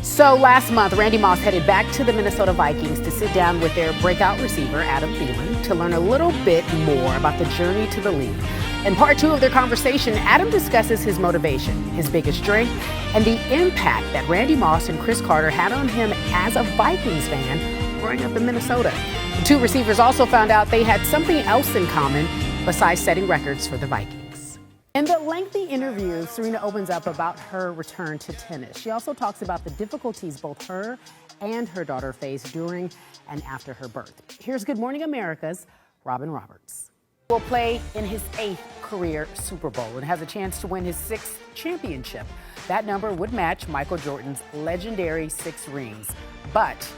So last month, Randy Moss headed back to the Minnesota Vikings to sit down with their breakout receiver, Adam Thielen, to learn a little bit more about the journey to the league. In part two of their conversation, Adam discusses his motivation, his biggest strength, and the impact that Randy Moss and Chris Carter had on him as a Vikings fan growing up in Minnesota. The two receivers also found out they had something else in common besides setting records for the Vikings. In the lengthy interview, Serena opens up about her return to tennis. She also talks about the difficulties both her and her daughter faced during and after her birth. Here's Good Morning America's Robin Roberts. Will play in his 8th career Super Bowl and has a chance to win his 6th championship. That number would match Michael Jordan's legendary 6 rings. But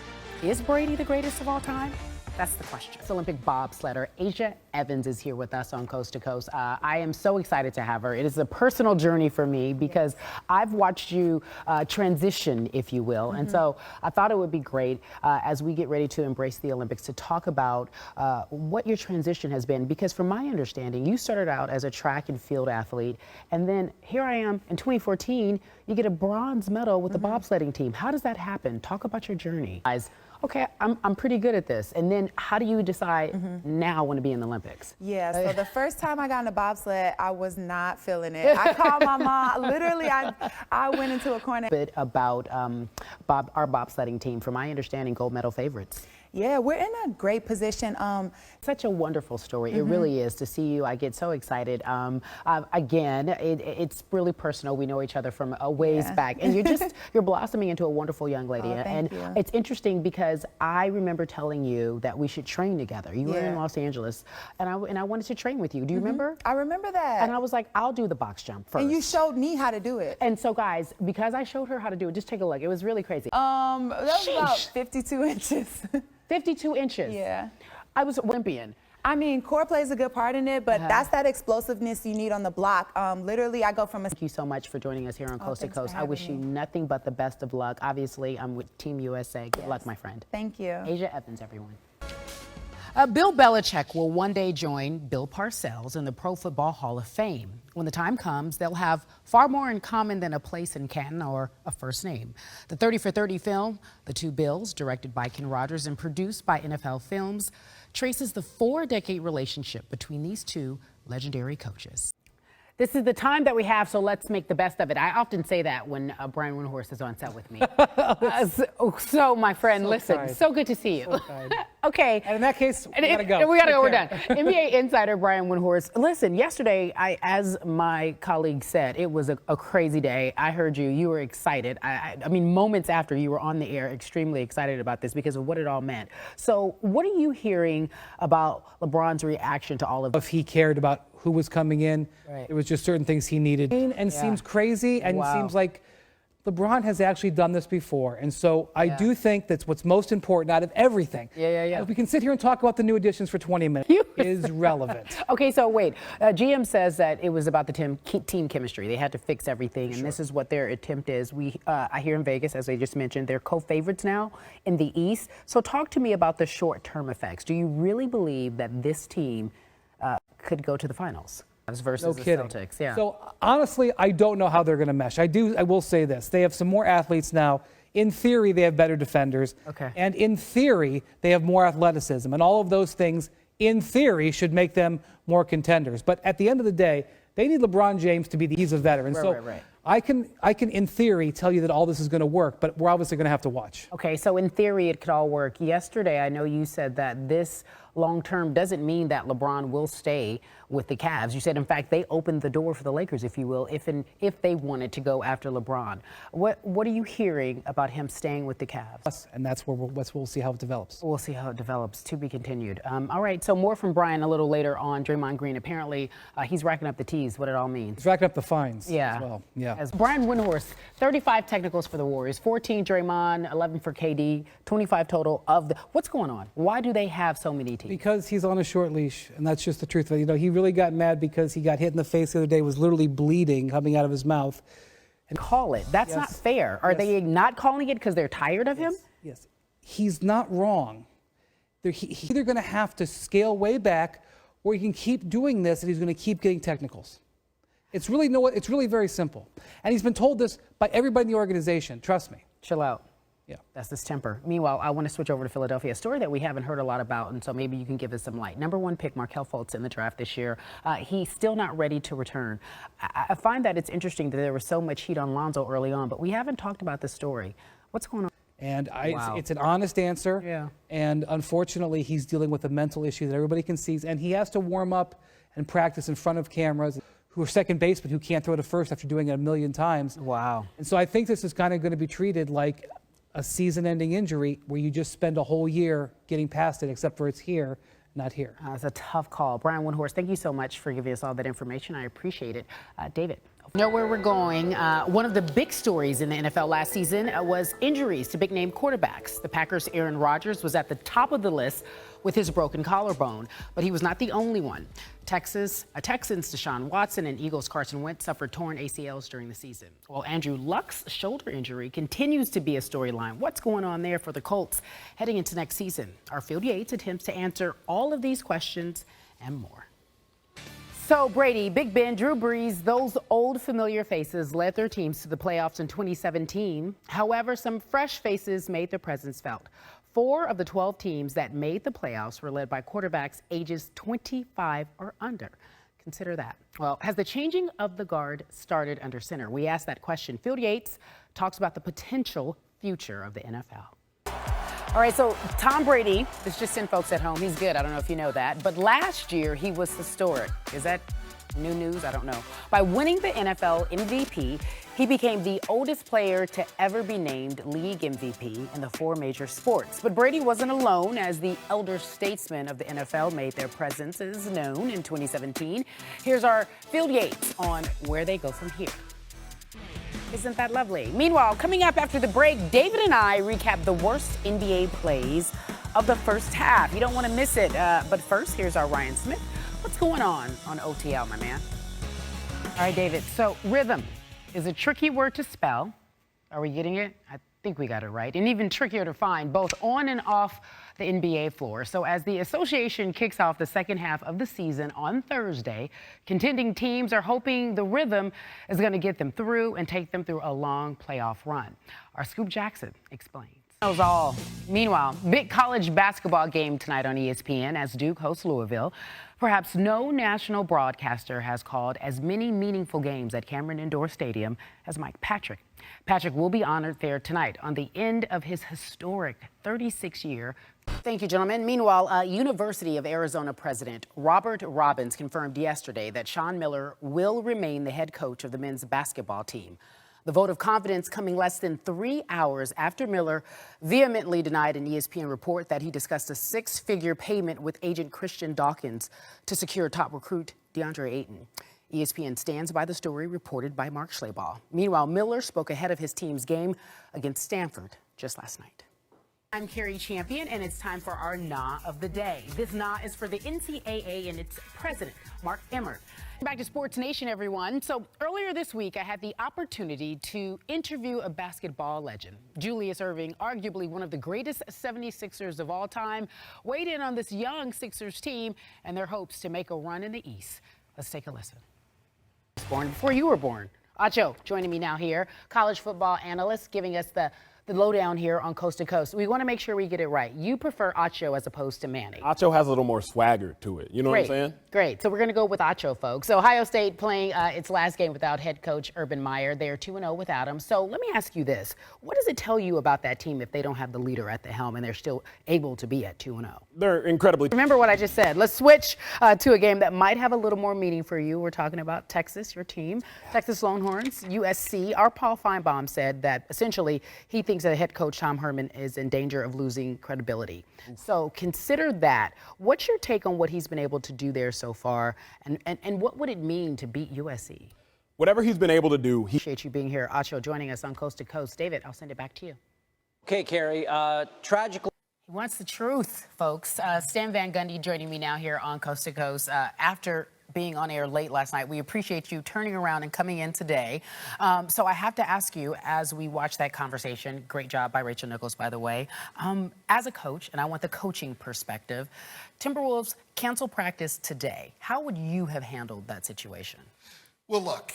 is Brady the greatest of all time? That's the question. Olympic bobsledder Asia Evans is here with us on Coast to Coast. I am so excited to have her. It is a personal journey for me because I've watched you transition, if you will. And so I thought it would be great as we get ready to embrace the Olympics to talk about what your transition has been. Because from my understanding, you started out as a track and field athlete. And then here I am in 2014, you get a bronze medal with the bobsledding team. How does that happen? Talk about your journey. Okay, I'm pretty good at this. And then how do you decide now I want to be in the Olympics? Yeah, so the first time I got in a bobsled, I was not feeling it. I called my mom. Literally, I went into a corner. A bit about our bobsledding team. From my understanding, gold medal favorites. Yeah, we're in a great position. Such a wonderful story. It really is to see you. I get so excited. Again, it's really personal. We know each other from a ways back, and you're blossoming into a wonderful young lady. Thank you. It's interesting because I remember telling you that we should train together. You were in Los Angeles, and I wanted to train with you. Do you remember? I remember that. And I was like, I'll do the box jump first. And you showed me how to do it. And so, guys, because I showed her how to do it, just take a look. It was really crazy. That was about 52 inches. 52 inches. Yeah. I was Olympian. I mean, core plays a good part in it, but that's that explosiveness you need on the block. Literally, I go from a... Thank you so much for joining us here on Coast to Coast. I wish me. you nothing but the best of luck. Obviously, I'm with Team USA. Good luck, my friend. Thank you. Asia Evans, everyone. Bill Belichick will one day join Bill Parcells in the Pro Football Hall of Fame. When the time comes, they'll have far more in common than a place in Canton or a first name. The 30 for 30 film, The Two Bills, directed by Ken Rogers and produced by NFL Films, traces the 4-decade relationship between these two legendary coaches. This is the time that we have, so let's make the best of it. I often say that when Brian Windhorst is on set with me. So my friend, listen, kind. so good to see you. So kind. Okay. And in that case, we gotta go. We gotta go, we're done. NBA insider Brian Windhorst. Listen, yesterday, as my colleague said, it was a crazy day. I heard you were excited. I mean, moments after you were on the air, extremely excited about this because of what it all meant. So what are you hearing about LeBron's reaction to all of this? If he cared about who was coming in, it was just certain things he needed. And seems crazy, and seems like LeBron has actually done this before. And so I do think that's what's most important out of everything. If we can sit here and talk about the new additions for 20 minutes, is relevant. Okay, so wait. GM says that it was about the team chemistry. They had to fix everything, and this is what their attempt is. I hear in Vegas, as I just mentioned, they're co-favorites now in the East. So talk to me about the short-term effects. Do you really believe that this team could go to the finals versus the Celtics? Yeah. So honestly, I don't know how they're going to mesh. I will say this. They have some more athletes now. In theory, they have better defenders. Okay. And in theory, they have more athleticism. And all of those things, in theory, should make them more contenders. But at the end of the day, they need LeBron James to be he's a veteran. Right. I can, in theory, tell you that all this is going to work, but we're obviously going to have to watch. Okay, so in theory, it could all work. Yesterday, I know you said that this long-term doesn't mean that LeBron will stay with the Cavs. You said, in fact, they opened the door for the Lakers, if you will, if they wanted to go after LeBron. What are you hearing about him staying with the Cavs? And that's where we'll see how it develops. We'll see how it develops. To be continued. All right, so more from Brian a little later on. Draymond Green, apparently, he's racking up the T's, what it all means. He's racking up the fines as well. Yeah. As Brian Windhorst, 35 technicals for the Warriors, 14 Draymond, 11 for KD, 25 total of the... What's going on? Why do they have so many teams? Because he's on a short leash, and that's just the truth of it. You know, he really got mad because he got hit in the face the other day, was literally bleeding coming out of his mouth. And call it. That's not fair. Are they not calling it because they're tired of him? Yes. He's not wrong. He's either going to have to scale way back, or he can keep doing this, and he's going to keep getting technicals. It's really very simple. And he's been told this by everybody in the organization. Trust me. Chill out. Yeah. That's this temper. Meanwhile, I want to switch over to Philadelphia, a story that we haven't heard a lot about, and so maybe you can give us some light. Number 1 pick, Markelle Fultz in the draft this year. He's still not ready to return. I find that it's interesting that there was so much heat on Lonzo early on, but we haven't talked about this story. What's going on? And it's an honest answer. Yeah. And unfortunately, he's dealing with a mental issue that everybody can see, and he has to warm up and practice in front of cameras who are second basemen who can't throw to first after doing it a million times. Wow. And so I think this is kind of going to be treated like a season-ending injury where you just spend a whole year getting past it, except for it's here, not here. It's a tough call. Brian Windhorst, thank you so much for giving us all that information. I appreciate it. David. Know where we're going. One of the big stories in the NFL last season was injuries to big-name quarterbacks. The Packers' Aaron Rodgers was at the top of the list with his broken collarbone, but he was not the only one. Texans' Deshaun Watson and Eagles' Carson Wentz suffered torn ACLs during the season. While Andrew Luck's shoulder injury continues to be a storyline. What's going on there for the Colts heading into next season? Our Field Yates attempts to answer all of these questions and more. So Brady, Big Ben, Drew Brees, those old familiar faces led their teams to the playoffs in 2017. However, some fresh faces made their presence felt. 4 of the 12 teams that made the playoffs were led by quarterbacks ages 25 or under. Consider that. Well, has the changing of the guard started under center? We asked that question. Field Yates talks about the potential future of the NFL. All right, so Tom Brady, let's just send folks at home. He's good. I don't know if you know that. But last year, he was historic. Is that new news? I don't know. By winning the NFL MVP, he became the oldest player to ever be named league MVP in the 4 major sports. But Brady wasn't alone, as the elder statesmen of the NFL made their presences known in 2017. Here's our Field Yates on where they go from here. Isn't that lovely? Meanwhile, coming up after the break, David and I recap the worst NBA plays of the first half. You don't want to miss it. But first, here's our Ryan Smith. What's going on OTL, my man? All right, David. So rhythm is a tricky word to spell. Are we getting it? I think we got it right. And even trickier to find, both on and off the NBA floor. So as the association kicks off the second half of the season on Thursday, contending teams are hoping the rhythm is going to get them through and take them through a long playoff run. Our Scoop Jackson explains. That was all. Meanwhile, big college basketball game tonight on ESPN as Duke hosts Louisville. Perhaps no national broadcaster has called as many meaningful games at Cameron Indoor Stadium as Mike Patrick. Patrick will be honored there tonight on the end of his historic 36-year. Thank you, gentlemen. Meanwhile, University of Arizona President Robert Robbins confirmed yesterday that Sean Miller will remain the head coach of the men's basketball team. The vote of confidence coming less than 3 hours after Miller vehemently denied an ESPN report that he discussed a 6-figure payment with agent Christian Dawkins to secure top recruit DeAndre Ayton. ESPN stands by the story reported by Mark Schlabach. Meanwhile, Miller spoke ahead of his team's game against Stanford just last night. I'm Cari Champion, and it's time for our NA of the day. This NA is for the NCAA and its president, Mark Emmert. Back to Sports Nation, everyone. So earlier this week, I had the opportunity to interview a basketball legend. Julius Erving, arguably one of the greatest 76ers of all time, weighed in on this young Sixers team and their hopes to make a run in the East. Let's take a listen. Born before you were born. Acho joining me now here, college football analyst, giving us the lowdown here on Coast to Coast. We want to make sure we get it right. You prefer Acho as opposed to Manny. Acho has a little more swagger to it. You know what I'm saying? Great. So we're going to go with Acho, folks. So Ohio State playing its last game without head coach Urban Meyer. They are 2-0 without him. So let me ask you this. What does it tell you about that team if they don't have the leader at the helm and they're still able to be at 2-0? They're incredibly. Remember what I just said. Let's switch to a game that might have a little more meaning for you. We're talking about Texas, your team. Texas Longhorns, USC. Our Paul Feinbaum said that essentially he thinks that head coach Tom Herman is in danger of losing credibility. So consider that. What's your take on what he's been able to do there so far, and what would it mean to beat USC? Whatever he's been able to do. Appreciate you being here. Acho joining us on Coast to Coast. David, I'll send it back to you. Okay, Cari. Tragically. He wants the truth, folks. Stan Van Gundy joining me now here on Coast to Coast after being on air late last night. We appreciate you turning around and coming in today. So I have to ask you, as we watch that conversation, great job by Rachel Nichols, by the way, as a coach, and I want the coaching perspective, Timberwolves cancel practice today. How would you have handled that situation? Well, look,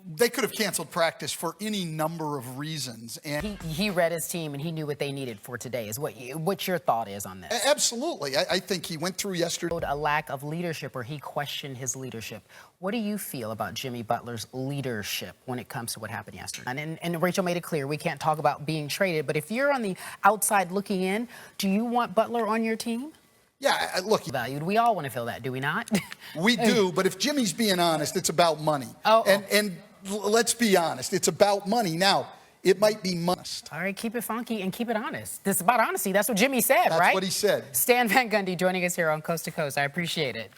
they could have canceled practice for any number of reasons. And he read his team and he knew what they needed for today. Is what your thought is on this? Absolutely. I think he went through yesterday. A lack of leadership, or he questioned his leadership. What do you feel about Jimmy Butler's leadership when it comes to what happened yesterday? And Rachel made it clear we can't talk about being traded, but if you're on the outside looking in, do you want Butler on your team? Yeah, look. Valued. We all want to feel that, do we not? We do, but if Jimmy's being honest, it's about money. And let's be honest, it's about money. Now, it might be money. All right, keep it funky and keep it honest. This is about honesty. That's what Jimmy said, right? That's what he said. Stan Van Gundy joining us here on Coast to Coast. I appreciate it.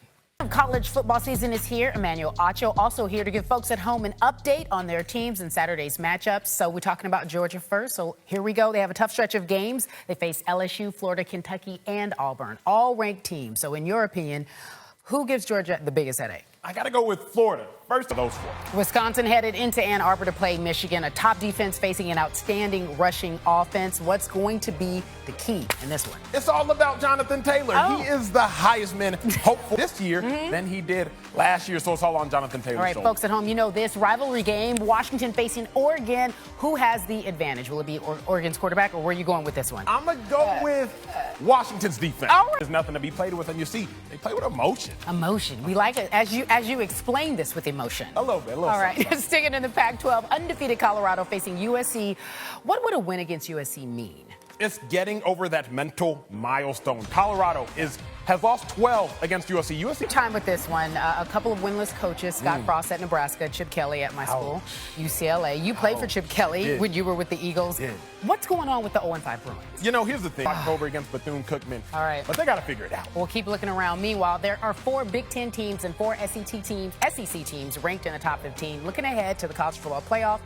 College football season is here. Emmanuel Acho also here to give folks at home an update on their teams and Saturday's matchups. So we're talking about Georgia first. So here we go. They have a tough stretch of games. They face LSU, Florida, Kentucky, and Auburn, all ranked teams. So in your opinion, who gives Georgia the biggest headache? I got to go with Florida. First of those four. Wisconsin headed into Ann Arbor to play Michigan, a top defense facing an outstanding rushing offense. What's going to be the key in this one? It's all about Jonathan Taylor. He is the Heisman hopeful this year than he did last year, so it's all on Jonathan Taylor. All right, folks at home, you know this rivalry game, Washington facing Oregon. Who has the advantage? Will it be Oregon's quarterback, or where are you going with this one? I'm going to go with Washington's defense. There's nothing to be played with, and you see, they play with emotion. Emotion. We like it as you explain this with emotion. A little bit. All right, sticking in the Pac-12, undefeated Colorado facing USC. What would a win against USC mean? It's getting over that mental milestone. Colorado has lost 12 against USC. USC time with this one. A couple of winless coaches, Scott Frost at Nebraska, Chip Kelly at my school, UCLA. You played for Chip Kelly when you were with the Eagles. What's going on with the 0-5 Bruins? You know, here's the thing. October against Bethune-Cookman. All right. But they got to figure it out. We'll keep looking around. Meanwhile, there are 4 Big Ten teams and 4 SEC teams ranked in the top 15. Looking ahead to the college football playoff,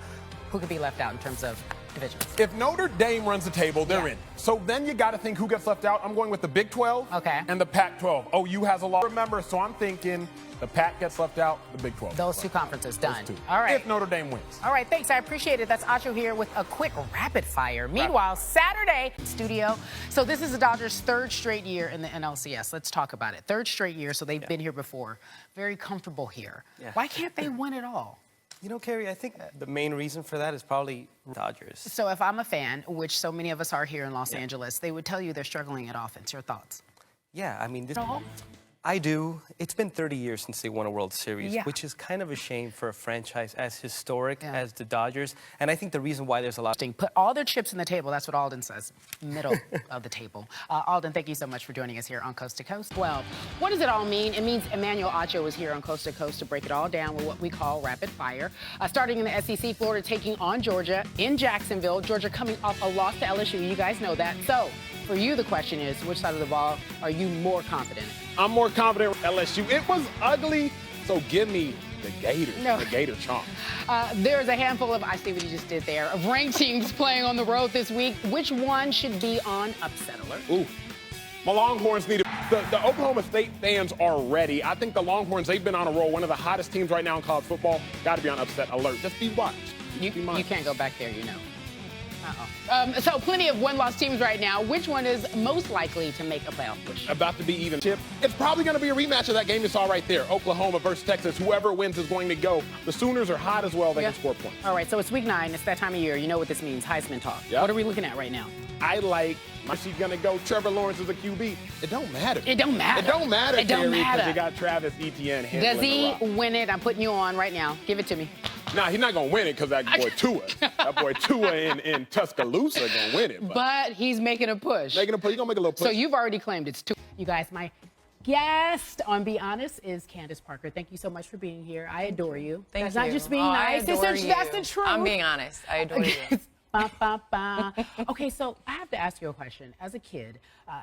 who could be left out in terms of divisions? If Notre Dame runs the table, they're in. So then you got to think who gets left out. I'm going with the Big 12 and the Pac-12. OU has a lot. Remember, so I'm thinking the Pac gets left out, the Big 12. Those two conferences done. Those two. All right. If Notre Dame wins. All right, thanks. I appreciate it. That's Acho here with a quick rapid fire. Meanwhile, Saturday studio. So this is the Dodgers' 3rd straight year in the NLCS. Let's talk about it. 3rd straight year, so they've been here before. Very comfortable here. Why can't they win it all? You know, Cari, I think the main reason for that is probably Dodgers. So if I'm a fan, which so many of us are here in Los Angeles, they would tell you they're struggling at offense. Your thoughts? Yeah, I mean, I do. It's been 30 years since they won a World Series, which is kind of a shame for a franchise as historic as the Dodgers. And I think the reason why there's a lot... Put all their chips in the table. That's what Alden says. Middle of the table. Alden, thank you so much for joining us here on Coast to Coast. Well, what does it all mean? It means Emmanuel Acho is here on Coast to Coast to break it all down with what we call rapid fire. Starting in the SEC, Florida taking on Georgia in Jacksonville. Georgia coming off a loss to LSU. You guys know that. So, for you, the question is, which side of the ball are you more confident in? I'm more confident with LSU. It was ugly, so give me the Gators, the Gator chomp. There's a handful of, I see what you just did there, of ranked teams playing on the road this week. Which one should be on upset alert? Ooh, my Longhorns need the Oklahoma State fans are ready. I think the Longhorns, they've been on a roll. One of the hottest teams right now in college football. Got to be on upset alert. Just be watched. You can't go back there, you know. So plenty of win-loss teams right now. Which one is most likely to make a playoff push? About to be even. Chip, it's probably going to be a rematch of that game you saw right there. Oklahoma versus Texas. Whoever wins is going to go. The Sooners are hot as well. They can score points. All right, so it's week 9. It's that time of year. You know what this means. Heisman talk. What are we looking at right now? I like, is he going to go Trevor Lawrence as a QB? It don't matter. It don't matter. It don't matter, It don't matter. Because you got Travis Etienne handling Does he the rock. win it? I'm putting you on right now. Give it to me. Nah, he's not going to win it because that boy Tua. That boy Tua in Tuscaloosa going to win it. But he's making a push. Making a push. He's going to make a little push. So you've already claimed it's 2. You guys, my guest on Be Honest is Candace Parker. Thank you so much for being here. I adore you. Thank That's you. not just being nice. That's the truth. I'm being honest. I adore you. Okay, so I have to ask you a question. As a kid,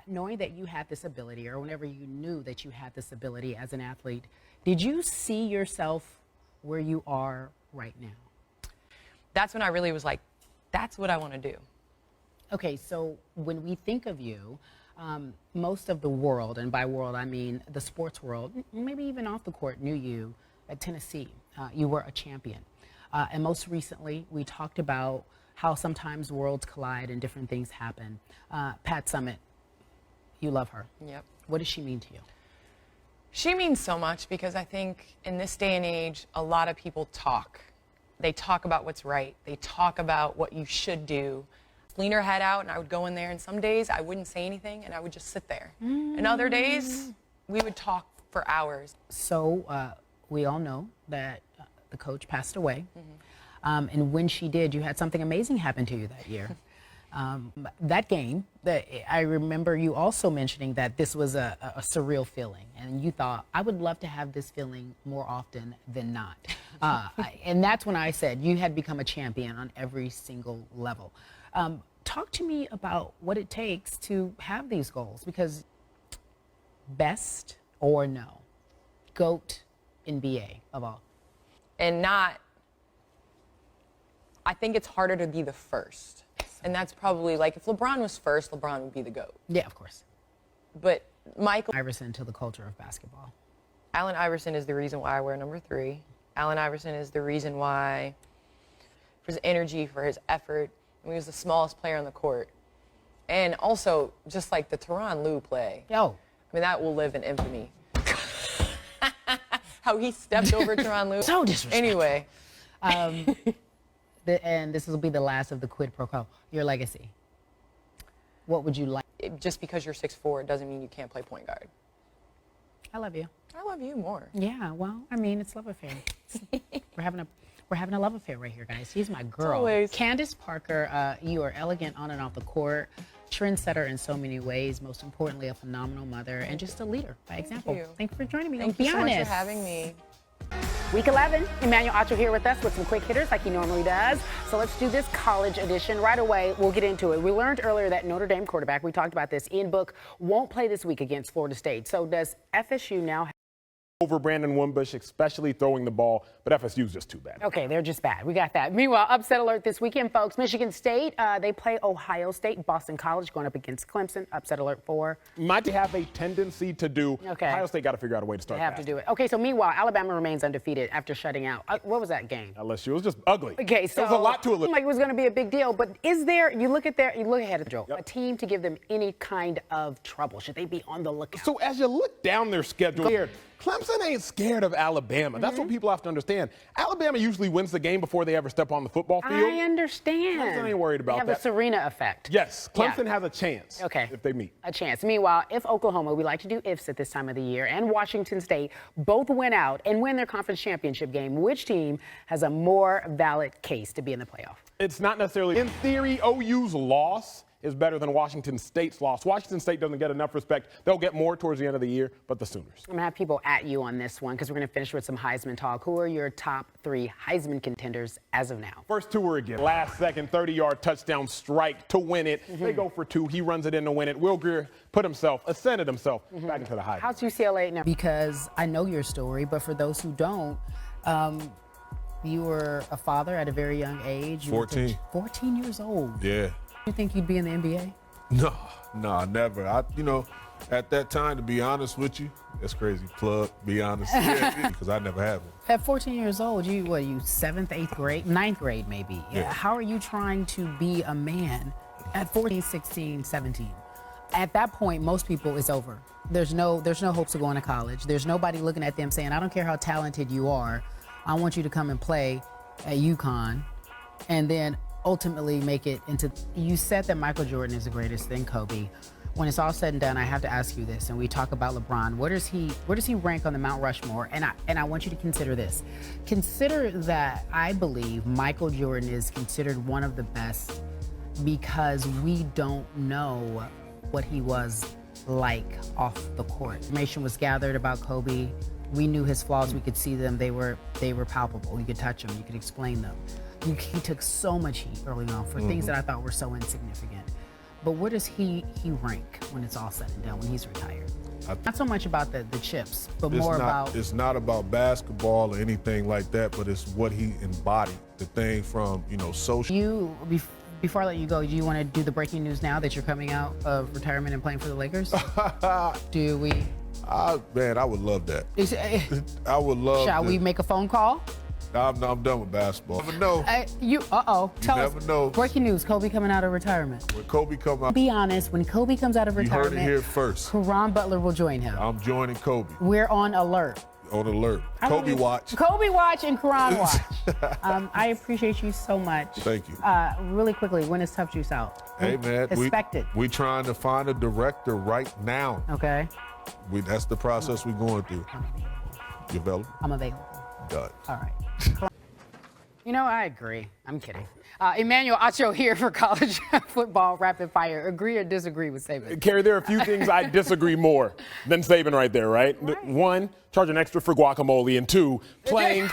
knowing that you had this ability, or whenever you knew that you had this ability as an athlete, did you see yourself where you are right now? That's when I really was like, that's what I want to do. Okay, so when we think of you, most of the world, and by world I mean the sports world, maybe even off the court, knew you at Tennessee. You were a champion. And most recently, we talked about how sometimes worlds collide and different things happen. Pat Summitt, you love her. Yep. What does she mean to you? She means so much because I think in this day and age, a lot of people talk. They talk about what's right. They talk about what you should do. Lean her head out, and I would go in there, and some days I wouldn't say anything, and I would just sit there. And other days, we would talk for hours. So we all know that the coach passed away. And when she did, you had something amazing happen to you that year. That game, I remember you also mentioning that this was a surreal feeling, and you thought, I would love to have this feeling more often than not. And that's when I said you had become a champion on every single level. Talk to me about what it takes to have these goals, because best or no, GOAT NBA of all. And not, I think it's harder to be the first. And that's probably, like, if LeBron was first, LeBron would be the GOAT. Yeah, of course. But Michael Iverson to the culture of basketball. Allen Iverson is the reason why I wear number 3. Allen Iverson is the reason why, for his energy, for his effort. He was the smallest player on the court. And also, just like the Tyronn Lue play. Yo. I mean, that will live in infamy. How he stepped over Tyronn Lue. So disrespectful. Anyway. And this will be the last of the quid pro quo. Your legacy. What would you like? Just because you're 6'4" doesn't mean you can't play point guard. I love you. I love you more. Yeah, well, I mean, it's love affair. We're having a love affair right here, guys. She's my girl. Always. Candace Parker, you are elegant on and off the court, trendsetter in so many ways, most importantly, a phenomenal mother, and just a leader by example. Thank you for joining me. Thank you so much for having me. Week 11, Emmanuel Acho here with us with some quick hitters like he normally does. So let's do this college edition right away. We'll get into it. We learned earlier that Notre Dame quarterback, we talked about this, Ian Book, won't play this week against Florida State. So does FSU now have over Brandon Wimbush, especially throwing the ball, but FSU's just too bad. Okay, they're just bad. We got that. Meanwhile, upset alert this weekend, folks. Michigan State, they play Ohio State. Boston College going up against Clemson. Upset alert 4. Might have a tendency to do. Okay. Ohio State got to figure out a way to start. They have to do it. Okay, so meanwhile, Alabama remains undefeated after shutting out. What was that game? LSU. It was just ugly. Okay, so there was a lot to it. Like it was going to be a big deal, but is there? You look ahead of Joe. Yep. A team to give them any kind of trouble? Should they be on the lookout? So as you look down their schedule, Clemson ain't scared of Alabama. That's what people have to understand. Alabama usually wins the game before they ever step on the football field. I understand. Clemson ain't worried about that. They have a Serena effect. Yes, Clemson has a chance. Okay. If they meet. A chance. Meanwhile, if Oklahoma, we like to do ifs at this time of the year, and Washington State both win out and win their conference championship game, which team has a more valid case to be in the playoff? It's not necessarily. In theory, OU's loss is better than Washington State's loss. Washington State doesn't get enough respect. They'll get more towards the end of the year, but the Sooners. I'm going to have people at you on this one because we're going to finish with some Heisman talk. Who are your top 3 Heisman contenders as of now? First 2 are again. Last second, 30-yard touchdown strike to win it. They go for 2. He runs it in to win it. Will Greer ascended himself back into the Heisman. How's UCLA now? Because I know your story, but for those who don't, you were a father at a very young age. 14. 14 years old. Yeah. You think you'd be in the NBA? No, never. At that time, to be honest with you, that's crazy. Plug, be honest, because I never have it. At 14 years old, you 7th, 8th grade, 9th grade maybe. Yeah. How are you trying to be a man at 14, 16, 17? At that point, most people, it's over. There's no hopes of going to college. There's nobody looking at them saying, I don't care how talented you are, I want you to come and play at UConn, and then ultimately make it into. You said that Michael Jordan is the greatest than Kobe. When it's all said and done, I have to ask you this, and we talk about LeBron. Where does he rank on the Mount Rushmore? And I want you to consider this. Consider that I believe Michael Jordan is considered one of the best because we don't know what he was like off the court. Information was gathered about Kobe. We knew his flaws. We could see them. They were palpable. You could touch them. You could explain them. He took so much heat early on for things that I thought were so insignificant. But where does he rank when it's all said and done, when he's retired? Not so much about the chips, but more about... It's not about basketball or anything like that, but it's what he embodied. The thing from, social... Before I let you go, do you want to do the breaking news now that you're coming out of retirement and playing for the Lakers? Do we... Man, I would love that. I would love Shall we make a phone call? I'm done with basketball. Never know. Tell us. Never know. Breaking news, Kobe coming out of retirement. When Kobe come out. Be honest, when Kobe comes out of retirement, You heard it here first. Caron Butler will join him. I'm joining Kobe. We're on alert. On alert. Kobe watch. Kobe watch and Caron watch. I appreciate you so much. Thank you. Really quickly, when is Tough Juice out? Hey, man. Expected. We trying to find a director right now. Okay. That's the process we're going through. You available? I'm available. Done. All right. You know, I agree. I'm kidding. Emmanuel Acho here for College Football Rapid Fire. Agree or disagree with Saban? Cari, there are a few things I disagree more than Saban right there, right? One, charging extra for guacamole, and two, playing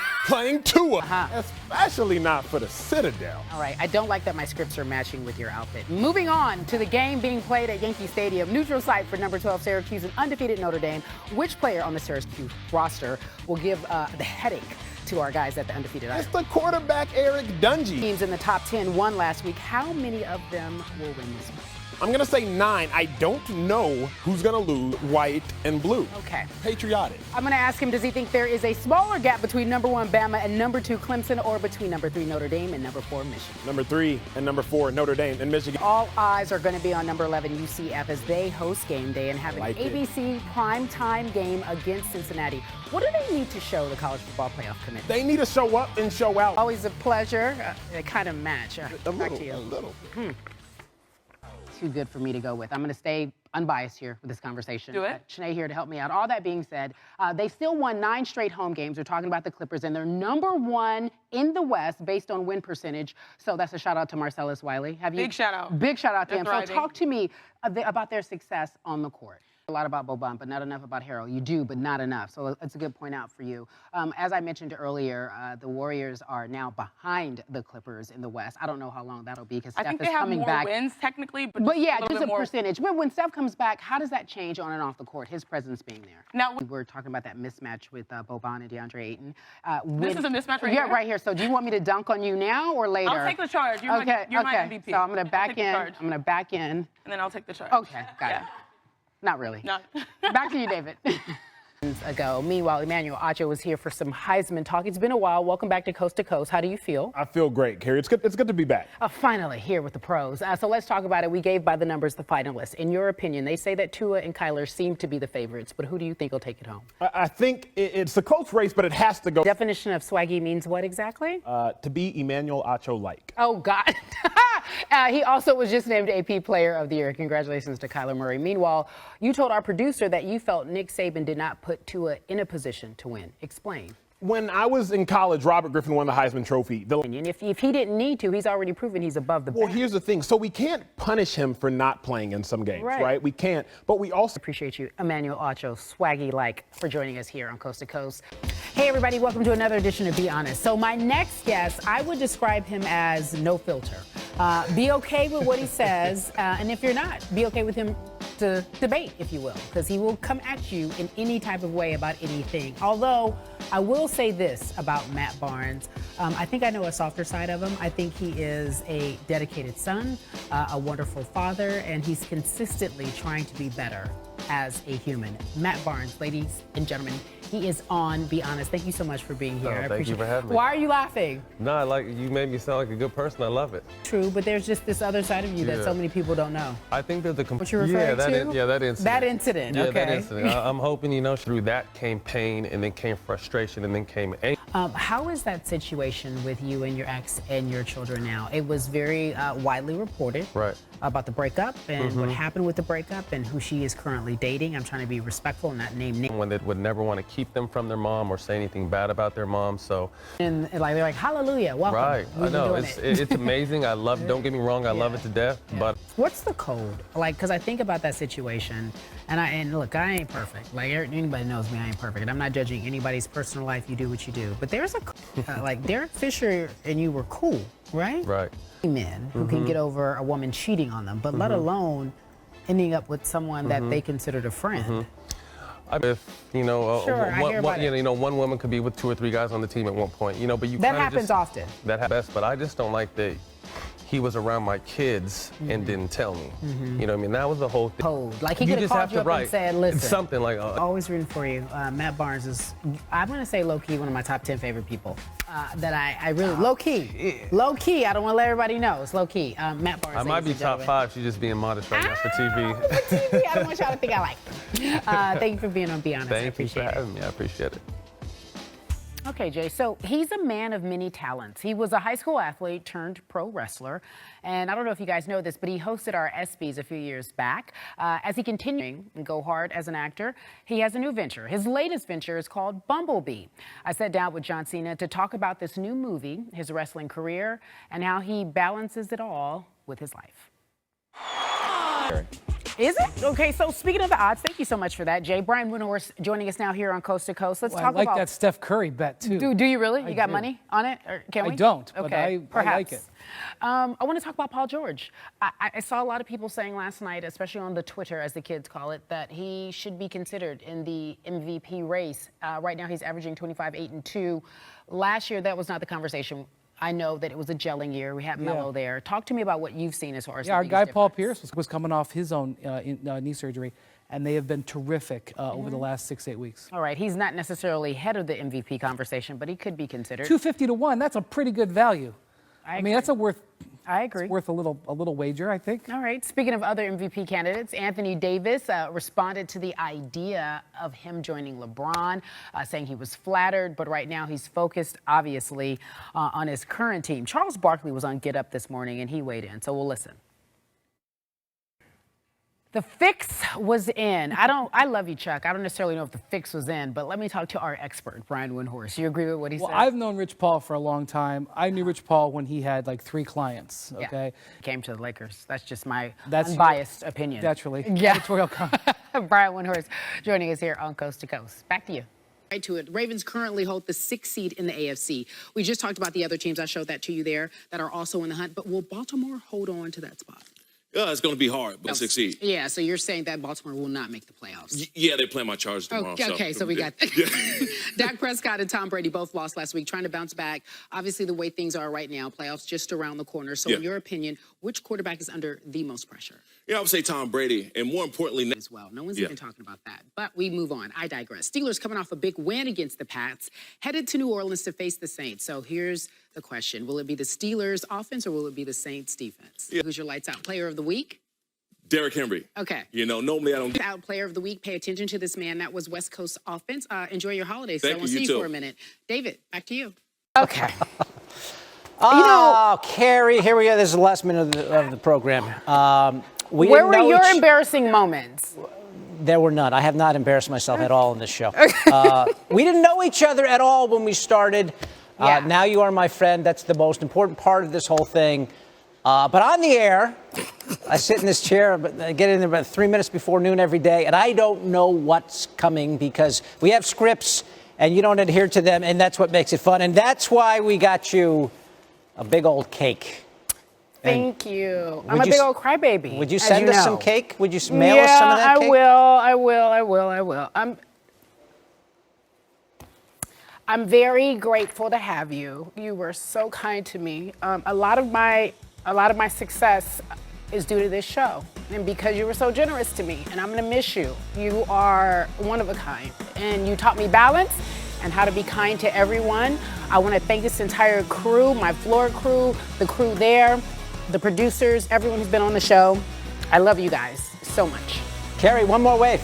Tua, especially not for the Citadel. All right, I don't like that my scripts are matching with your outfit. Moving on to the game being played at Yankee Stadium, neutral site for number 12 Syracuse and undefeated Notre Dame. Which player on the Syracuse roster will give the headache to our guys at the undefeated It's the quarterback, Eric Dungy. Teams in the top 10 won last week. How many of them will win this week? I'm going to say 9. I don't know who's going to lose white and blue. Okay. Patriotic. I'm going to ask him, does he think there is a smaller gap between number 1 Bama and number 2 Clemson, or between number 3 Notre Dame and number 4 Michigan? Number 3 and number 4 Notre Dame and Michigan. All eyes are going to be on number 11 UCF as they host game day and have an ABC primetime game against Cincinnati. What do they need to show the College Football Playoff Committee? They need to show up and show out. Always a pleasure. They kind of match. A little. Too good for me to go with. I'm going to stay unbiased here with this conversation. Do it. Shanae here to help me out. All that being said, they still won 9 straight home games. We're talking about the Clippers, and they're number 1 in the West based on win percentage. So that's a shout out to Marcellus Wiley. Big shout out. Big shout out to him. Thriving. So talk to me about their success on the court. A lot about Boban, but not enough about Harrell. You do, but not enough. So it's a good point out for you. As I mentioned earlier, the Warriors are now behind the Clippers in the West. I don't know how long that'll be because Steph is coming back. I think they have more wins technically, but yeah, just a more percentage. When Steph comes back, how does that change on and off the court? His presence being there. Now we're talking about that mismatch with Boban and DeAndre Ayton. This is a mismatch right here. Yeah, right here. So do you want me to dunk on you now or later? I'll take the charge. You're my MVP. So I'm gonna back in. I'm gonna back in. And then I'll take the charge. Okay, got it. Not really. No. Back to you, David. Ago. Meanwhile, Emmanuel Acho was here for some Heisman talk. It's been a while. Welcome back to Coast to Coast. How do you feel? I feel great, Cari. It's good to be back. Finally, here with the pros. So let's talk about it. We gave by the numbers the finalists. In your opinion, they say that Tua and Kyler seem to be the favorites, but who do you think will take it home? I think it's a close race, but it has to go. Definition of swaggy means what exactly? To be Emmanuel Acho-like. Oh, God. He also was just named AP Player of the Year. Congratulations to Kyler Murray. Meanwhile, you told our producer that you felt Nick Saban did not put Tua in a position to win. Explain. When I was in college, Robert Griffin won the Heisman Trophy. If he didn't need to, he's already proven he's above the Well, here's the thing. So we can't punish him for not playing in some games, right? We can't. But we also appreciate you, Emmanuel Acho, swaggy-like, for joining us here on Coast to Coast. Hey, everybody. Welcome to another edition of Be Honest. So my next guest, I would describe him as no filter. Be okay with what he says. And if you're not, be okay with him to debate, if you will, because he will come at you in any type of way about anything. Although I will say this about Matt Barnes. I think I know a softer side of him. I think he is a dedicated son, a wonderful father, and he's consistently trying to be better as a human. Matt Barnes, ladies and gentlemen, he is on Be Honest. Thank you so much for being here. Oh, thank you for having me. Why are you laughing? No, you made me sound like a good person. I love it. True, but there's just this other side of you that so many people don't know. I think there's what you're referring to? That incident. That incident, yeah, okay. That incident. I'm hoping, through that came pain, and then came frustration, and then came anger. How is that situation with you and your ex and your children now? It was very widely reported about the breakup and what happened with the breakup and who she is currently dating. I'm trying to be respectful and not name names. One that would never want to keep them from their mom or say anything bad about their mom. So and they're like, hallelujah, welcome. Right, I know. It's amazing. I love. Don't get me wrong. I love it to death. Yeah. But what's the code? Because I think about that situation, and look, I ain't perfect. Like anybody knows me, I ain't perfect, and I'm not judging anybody's personal life. You do what you do. But there's a like Derek Fisher and you were cool, right? Right. Men who can get over a woman cheating on them, but let alone ending up with someone that they considered a friend. If one woman could be with 2 or 3 guys on the team at one point, but you that happens often. That happens, but I just don't like that he was around my kids and didn't tell me. You know what I mean? That was the whole thing. Cold. Like he could have called you up and said, listen. Something like, always rooting for you. Matt Barnes is, I'm going to say low-key, one of my top 10 favorite people that I really, low-key, I don't want to let everybody know. It's low-key. Matt Barnes. I might be top 5. She's just being modest right now for TV. For TV, I don't want y'all to think I like it. Thank you for being on Be Honest. Thank you for having me. I appreciate it. Okay, Jay, so he's a man of many talents. He was a high school athlete turned pro wrestler. And I don't know if you guys know this, but he hosted our ESPYs a few years back. As he continues and go hard as an actor, he has a new venture. His latest venture is called Bumblebee. I sat down with John Cena to talk about this new movie, his wrestling career, and how he balances it all with his life. Is it? Okay, so speaking of the odds, thank you so much for that, Jay. Brian Windhorst joining us now here on Coast to Coast. Let's talk about... I like that Steph Curry bet, too. Do you really? You got money on it? Or can we? I don't, okay, but I like it. I want to talk about Paul George. I saw a lot of people saying last night, especially on the Twitter, as the kids call it, that he should be considered in the MVP race. Right now, he's averaging 25, 8, and 2. Last year, that was not the conversation. I know that it was a gelling year. We had Melo there. Talk to me about what you've seen as far as our guy Paul Pierce was coming off his own knee surgery, and they have been terrific over the last 6-8 weeks. All right, he's not necessarily head of the MVP conversation, but he could be considered. 250 to 1. That's a pretty good value. I mean, that's worth. I agree. It's worth a little wager, I think. All right. Speaking of other MVP candidates, Anthony Davis responded to the idea of him joining LeBron, saying he was flattered, but right now he's focused, obviously, on his current team. Charles Barkley was on Get Up this morning, and he weighed in, so we'll listen. The fix was in. I love you, Chuck. I don't necessarily know if the fix was in, but let me talk to our expert, Brian Windhorst. You agree with what he said? I've known Rich Paul for a long time. I knew Rich Paul when he had like 3 clients, okay? Yeah. Came to the Lakers. That's just my unbiased opinion. Naturally. Yeah. Editorial comment. Brian Windhorst joining us here on Coast to Coast. Back to you. Right to it. Ravens currently hold the 6th seed in the AFC. We just talked about the other teams. I showed that to you there that are also in the hunt, but will Baltimore hold on to that spot? Yeah, it's going to be hard, but succeed. Yeah, so you're saying that Baltimore will not make the playoffs? Yeah, they're playing my Chargers tomorrow. Okay, so we got Dak Prescott and Tom Brady both lost last week, trying to bounce back. Obviously, the way things are right now, playoffs just around the corner. So in your opinion, which quarterback is under the most pressure? Yeah, I would say Tom Brady, and more importantly... As well. No one's even talking about that. But we move on. I digress. Steelers coming off a big win against the Pats, headed to New Orleans to face the Saints. So here's the question. Will it be the Steelers offense or will it be the Saints defense? Yeah. Who's your lights out player of the week? Derrick Henry. Okay. You know, normally I don't... Out player of the week. Pay attention to this man. That was West Coast offense. Enjoy your holidays. Thank so I will see you for a minute. David, back to you. Okay. Cari, here we go. This is the last minute of the program. Where were your embarrassing moments? There were none. I have not embarrassed myself at all in this show. We didn't know each other at all when we started. Now you are my friend. That's the most important part of this whole thing. But on the air, I sit in this chair, but I get in there about 3 minutes before noon every day, and I don't know what's coming because we have scripts and you don't adhere to them, and that's what makes it fun. And that's why we got you a big old cake. Thank you. I'm a big old crybaby. Would you send us some cake? Would you mail us some of that cake? I will. I'm very grateful to have you. You were so kind to me. A lot of my success is due to this show, and because you were so generous to me, and I'm gonna miss you. You are one of a kind, and you taught me balance and how to be kind to everyone. I wanna thank this entire crew, my floor crew, the crew there, the producers, everyone who's been on the show. I love you guys so much. Cari, one more wave.